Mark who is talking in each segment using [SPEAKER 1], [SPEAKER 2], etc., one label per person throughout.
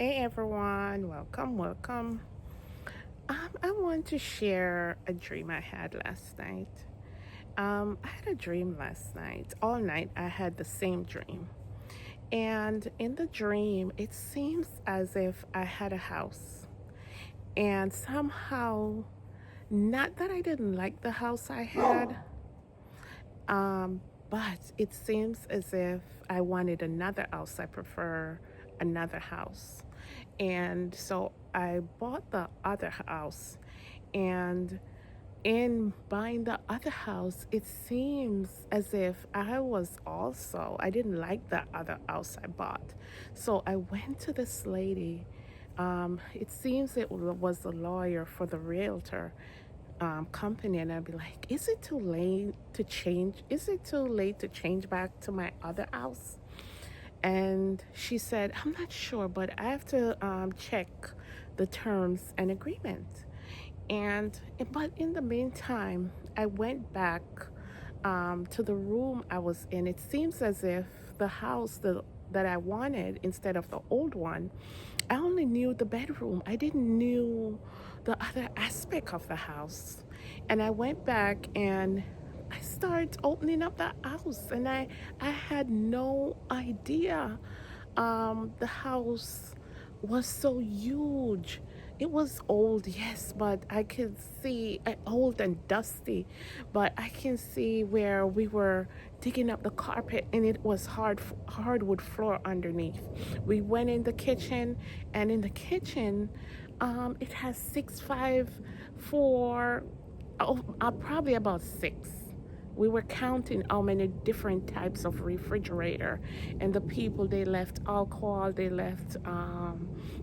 [SPEAKER 1] Hey everyone, welcome. I want to share a dream I had last night. I had a dream last night. All night I had the same dream. And in the dream, it seems as if I had a house. And somehow, not that I didn't like the house I had, um, but it seems as if I wanted another house. I prefer another house. And so I bought the other house. And in buying the other house, it seems as if I didn't like the other house I bought. So I went to this lady. It seems it was a lawyer for the realtor company, and I'd be like, "Is it too late to change? Is it too late to change back to my other house?" And she said, "I'm not sure, but I have to check the terms and agreement." But in the meantime, I went back to the room I was in. It seems as if the house that I wanted instead of the old one, I only knew the bedroom. I didn't knew the other aspect of the house. And I went back and I started opening up the house, and I had no idea the house was so huge. It was old, yes, but I could see old and dusty, but I can see where we were digging up the carpet and it was hardwood floor underneath. We went in the kitchen, and in the kitchen, it has 6 5 4, probably about six. We were counting how many different types of refrigerator, and the people, they left alcohol, they left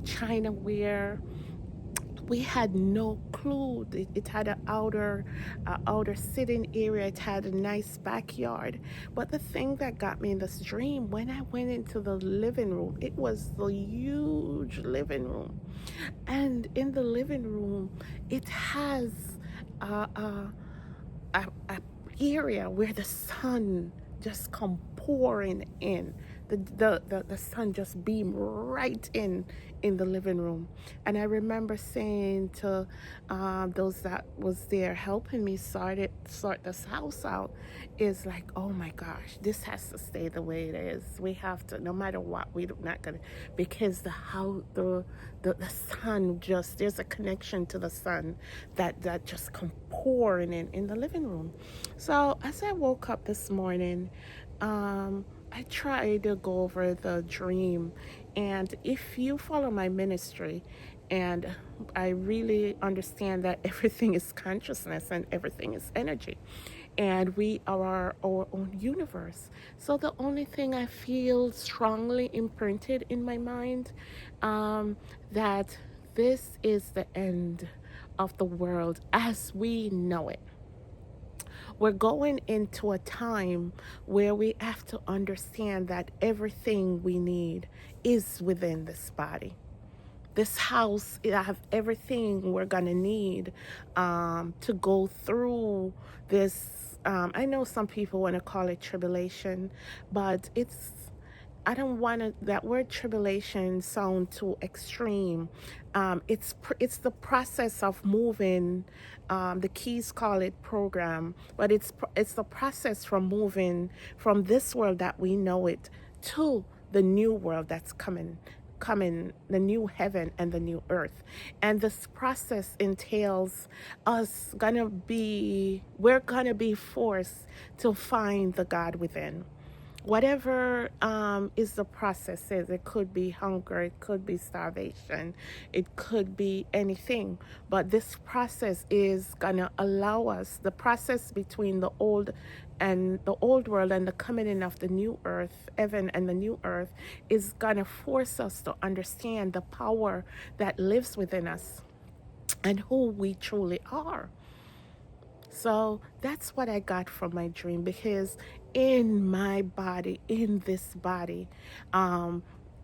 [SPEAKER 1] chinaware. We had no clue. It had an outer sitting area. It had a nice backyard. But the thing that got me in this dream, when I went into the living room, it was the huge living room, and in the living room, it has a, a, a area where the sun just come pouring in. The sun just beam right in the living room. And I remember saying to those that was there helping me sort this house out, is like, oh my gosh, this has to stay the way it is. We have to, no matter what, we're not gonna, because the sun, just, there's a connection to the sun that just come pouring in the living room. So as I woke up this morning, I tried to go over the dream. And if you follow my ministry, and I really understand that everything is consciousness and everything is energy, and we are our own universe. So the only thing I feel strongly imprinted in my mind, that this is the end of the world as we know it. We're going into a time where we have to understand that everything we need is within this body. This house, it have everything we're gonna need to go through this. I know some people want to call it tribulation, but I don't want that word tribulation sound too extreme. It's the process of moving. The keys call it program, but it's the process from moving from this world that we know it to the new world that's coming, the new heaven and the new earth. And this process entails we're gonna be forced to find the God within. Whatever is the process is, it could be hunger, it could be starvation, it could be anything. But this process is gonna allow us, the process between the old world and the coming in of the new earth, heaven and the new earth, is gonna force us to understand the power that lives within us and who we truly are. So that's what I got from my dream, because in my body, in this body,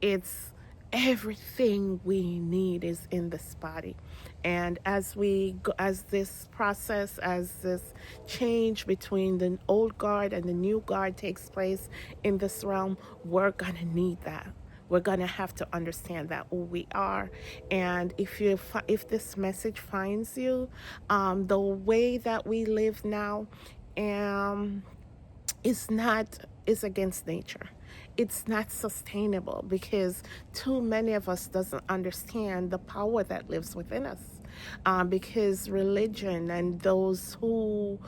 [SPEAKER 1] it's everything we need is in this body. And as we go, as this process, as this change between the old guard and the new guard takes place in this realm, we're gonna need that. we're going to have to understand that who we are. And if this message finds you, the way that we live now, um, is against nature. It's not sustainable because too many of us doesn't understand the power that lives within us. Because religion and those who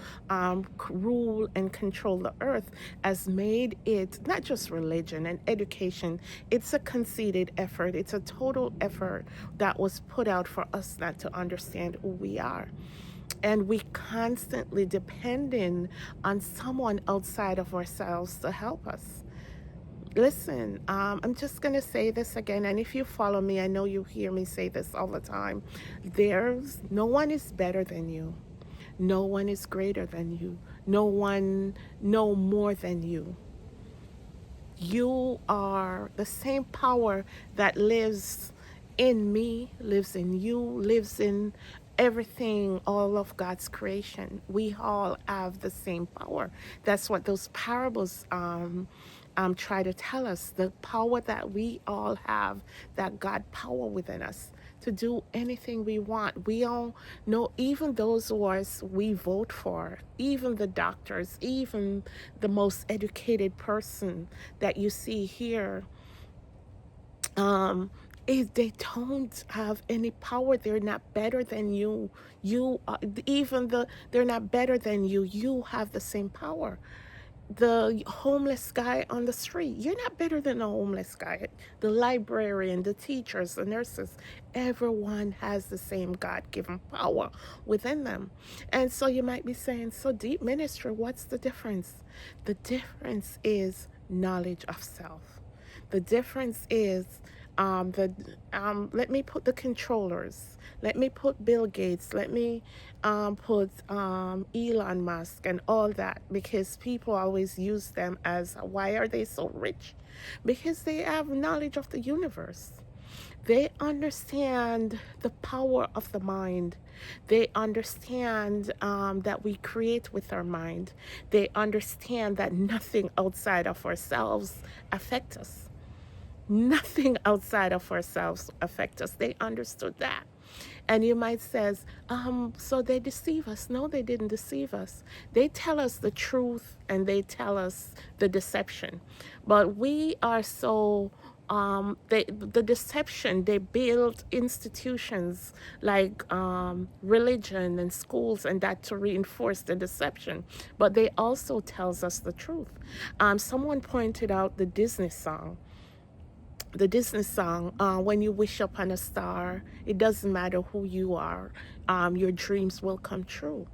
[SPEAKER 1] rule and control the earth has made it not just religion and education. It's a conceited effort. It's a total effort that was put out for us not to understand who we are, and we constantly depending on someone outside of ourselves to help us. Listen, I'm just going to say this again, and if you follow me, I know you hear me say this all the time. There's no one is better than you. No one is greater than you. No one no more than you. You are the same power that lives in me, lives in you, lives in everything, all of God's creation. We all have the same power. That's what those parables try to tell us, the power that we all have, that God power within us to do anything we want. We all know, even those who we vote for, even the doctors, even the most educated person that you see here, if they don't have any power, they're not better than you. You they're not better than you. You have the same power. The homeless guy on the street, you're not better than the homeless guy. The librarian, the teachers, the nurses, everyone has the same God-given power within them. And so you might be saying, so deep ministry, what's the difference? The difference is knowledge of self. The difference is let me put the controllers, let me put Bill Gates, let me put Elon Musk and all that, because people always use them as, why are they so rich? Because they have knowledge of the universe. They understand the power of the mind. They understand that we create with our mind. They understand that nothing outside of ourselves affects us. Nothing outside of ourselves affects us. They understood that. And you might say, so they deceive us. No, they didn't deceive us. They tell us the truth and they tell us the deception. But we are so, the deception, they build institutions like religion and schools and that to reinforce the deception. But they also tells us the truth. Someone pointed out the Disney song. When you wish upon a star, it doesn't matter who you are, your dreams will come true.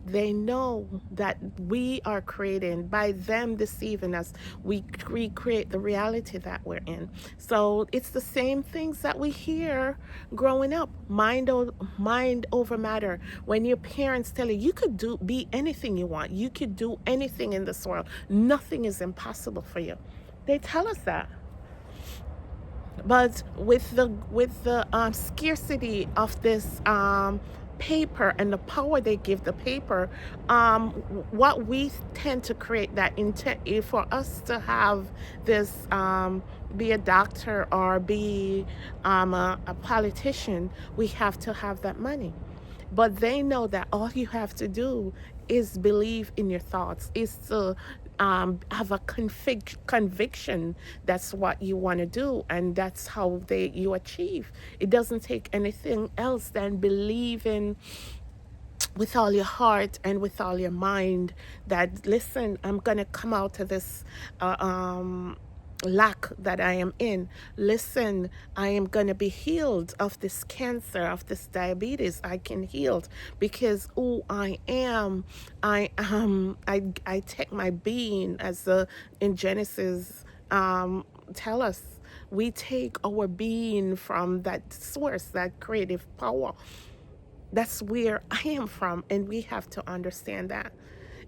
[SPEAKER 1] They know that we are creating, by them deceiving us, we recreate the reality that we're in. So it's the same things that we hear growing up, mind over matter. When your parents tell you, you could be anything you want, you could do anything in this world, nothing is impossible for you. They tell us that. But with the scarcity of this paper and the power they give the paper, what we tend to create that intent for us to have this, be a doctor or be a politician, we have to have that money. But they know that all you have to do is believe in your thoughts, is to have a conviction that's what you want to do, and that's how you achieve. It doesn't take anything else than believing with all your heart and with all your mind that, listen, I'm going to come out of this lack that I am in. Listen, I am going to be healed of this cancer, of this diabetes. I can heal because who I am. I take my being, as in Genesis tell us. We take our being from that source, that creative power. That's where I am from, and we have to understand that.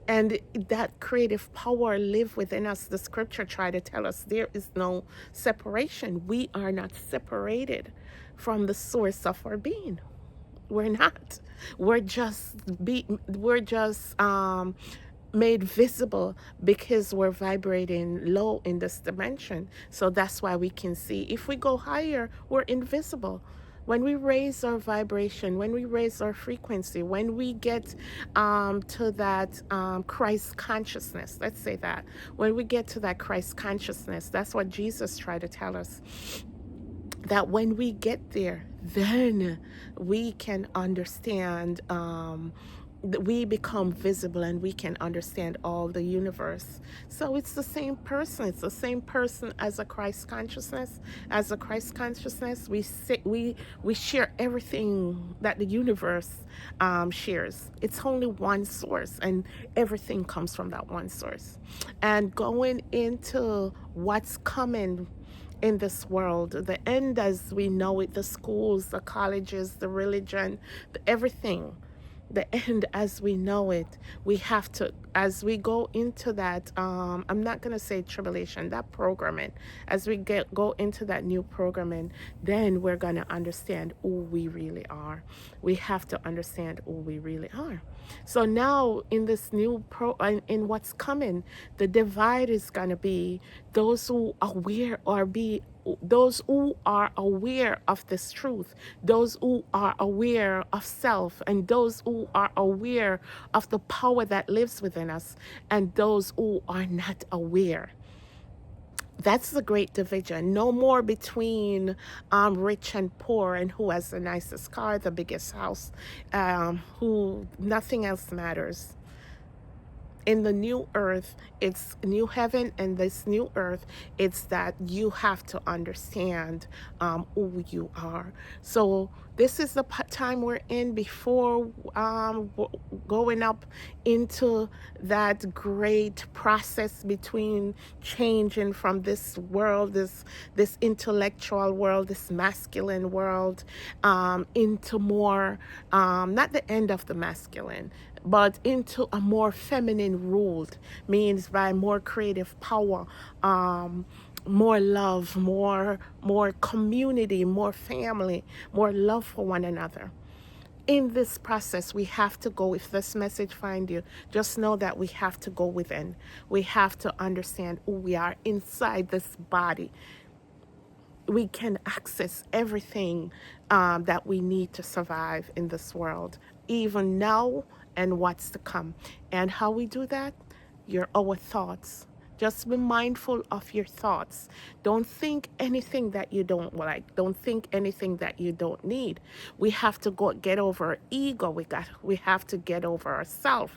[SPEAKER 1] And that creative power live within us. The scripture try to tell us there is no separation. We are not separated from the source of our being. We're not. We're just made visible because we're vibrating low in this dimension. So that's why we can see. If we go higher, we're invisible. When we raise our vibration, when we raise our frequency, when we get to that Christ consciousness, let's say that, when we get to that Christ consciousness, that's what Jesus tried to tell us, that when we get there, then we can understand, we become visible and we can understand all the universe. So it's the same person. It's the same person as a Christ consciousness. As a Christ consciousness, we share everything that the universe shares. It's only one source, and everything comes from that one source. And going into what's coming in this world, the end as we know it, the schools, the colleges, the religion, everything, the end as we know it, we have to, as we go into that, I'm not going to say tribulation, that programming, as we go into that new programming, then we're going to understand who we really are. We have to understand who we really are. So now in this new in what's coming, the divide is going to be those who are aware, or be those who are aware of this truth, those who are aware of self, and those who are aware of the power that lives within us, and those who are not aware. That's the great division. No more between rich and poor, and who has the nicest car, the biggest house, who nothing else matters. In the new earth, it's new heaven, and this new earth, it's that you have to understand who you are. So this is the time we're in before going up into that great process between changing from this world, this intellectual world, this masculine world, into more, not the end of the masculine, but into a more feminine ruled, means by more creative power, more love, more community, more family, more love for one another. In this process, we have to go. If this message find you, just know that we have to go within. We have to understand who we are inside this body. We can access everything that we need to survive in this world, even now and what's to come. And how we do that? Our thoughts. Just be mindful of your thoughts. Don't think anything that you don't like. Don't think anything that you don't need. We have to get over our ego. We have to get over ourselves.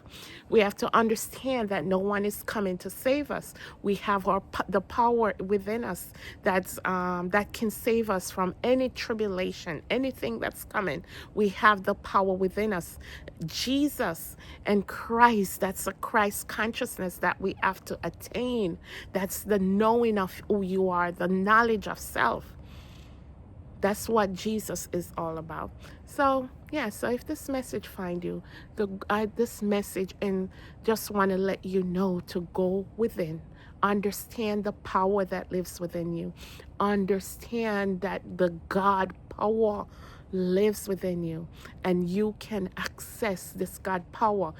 [SPEAKER 1] We have to understand that no one is coming to save us. We have the power within us that can save us from any tribulation, anything that's coming. We have the power within us. Jesus and Christ, that's a Christ consciousness that we have to attain. That's the knowing of who you are, the knowledge of self. That's what Jesus is all about. So yeah, so if this message find you, this message, and just want to let you know to go within. Understand the power that lives within you. Understand that the God power lives within you, and you can access this God power.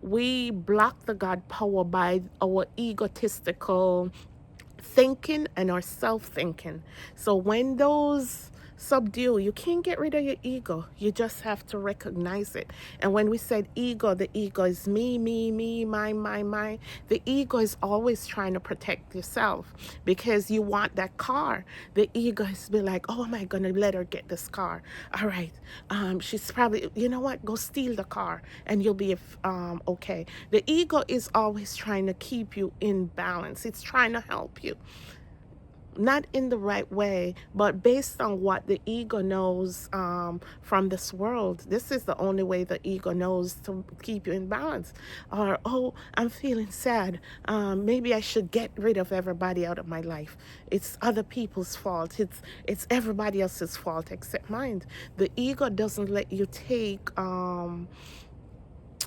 [SPEAKER 1] We block the God power by our egotistical thinking and our self-thinking. So when those subdue, you can't get rid of your ego. You just have to recognize it. And when we said ego, the ego is me, my. The ego is always trying to protect yourself because you want that car. The ego is be like, oh, am I going to let her get this car? All right. She's probably, you know what? Go steal the car and you'll be okay. The ego is always trying to keep you in balance. It's trying to help you. Not in the right way, but based on what the ego knows from this world. This is the only way the ego knows to keep you in balance. Or, oh, I'm feeling sad. Maybe I should get rid of everybody out of my life. It's other people's fault. It's everybody else's fault except mine. The ego doesn't let you take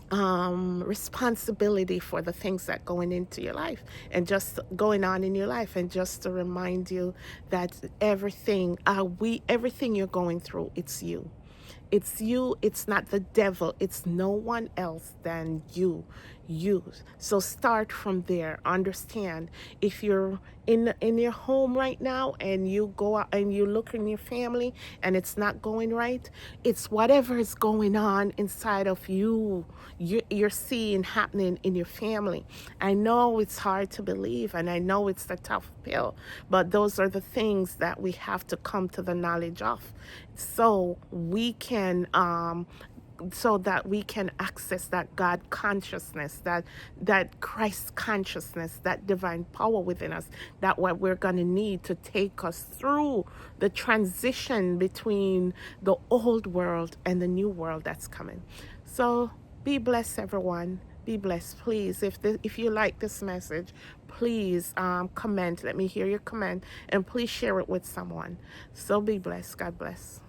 [SPEAKER 1] responsibility for the things that going into your life and just going on in your life. And just to remind you that everything you're going through, it's you. It's you. It's not the devil. It's no one else than you. you. So start from there. Understand, if you're in your home right now and you go out and you look in your family and it's not going right, it's whatever is going on inside of you, you're seeing happening in your family. I know it's hard to believe, and I know it's a tough pill, but those are the things that we have to come to the knowledge of, so we can so that we can access that God consciousness, that Christ consciousness, that divine power within us, that what we're going to need to take us through the transition between the old world and the new world that's coming. So be blessed, everyone. Be blessed, please. If you like this message, please comment. Let me hear your comment, and please share it with someone. So be blessed. God bless.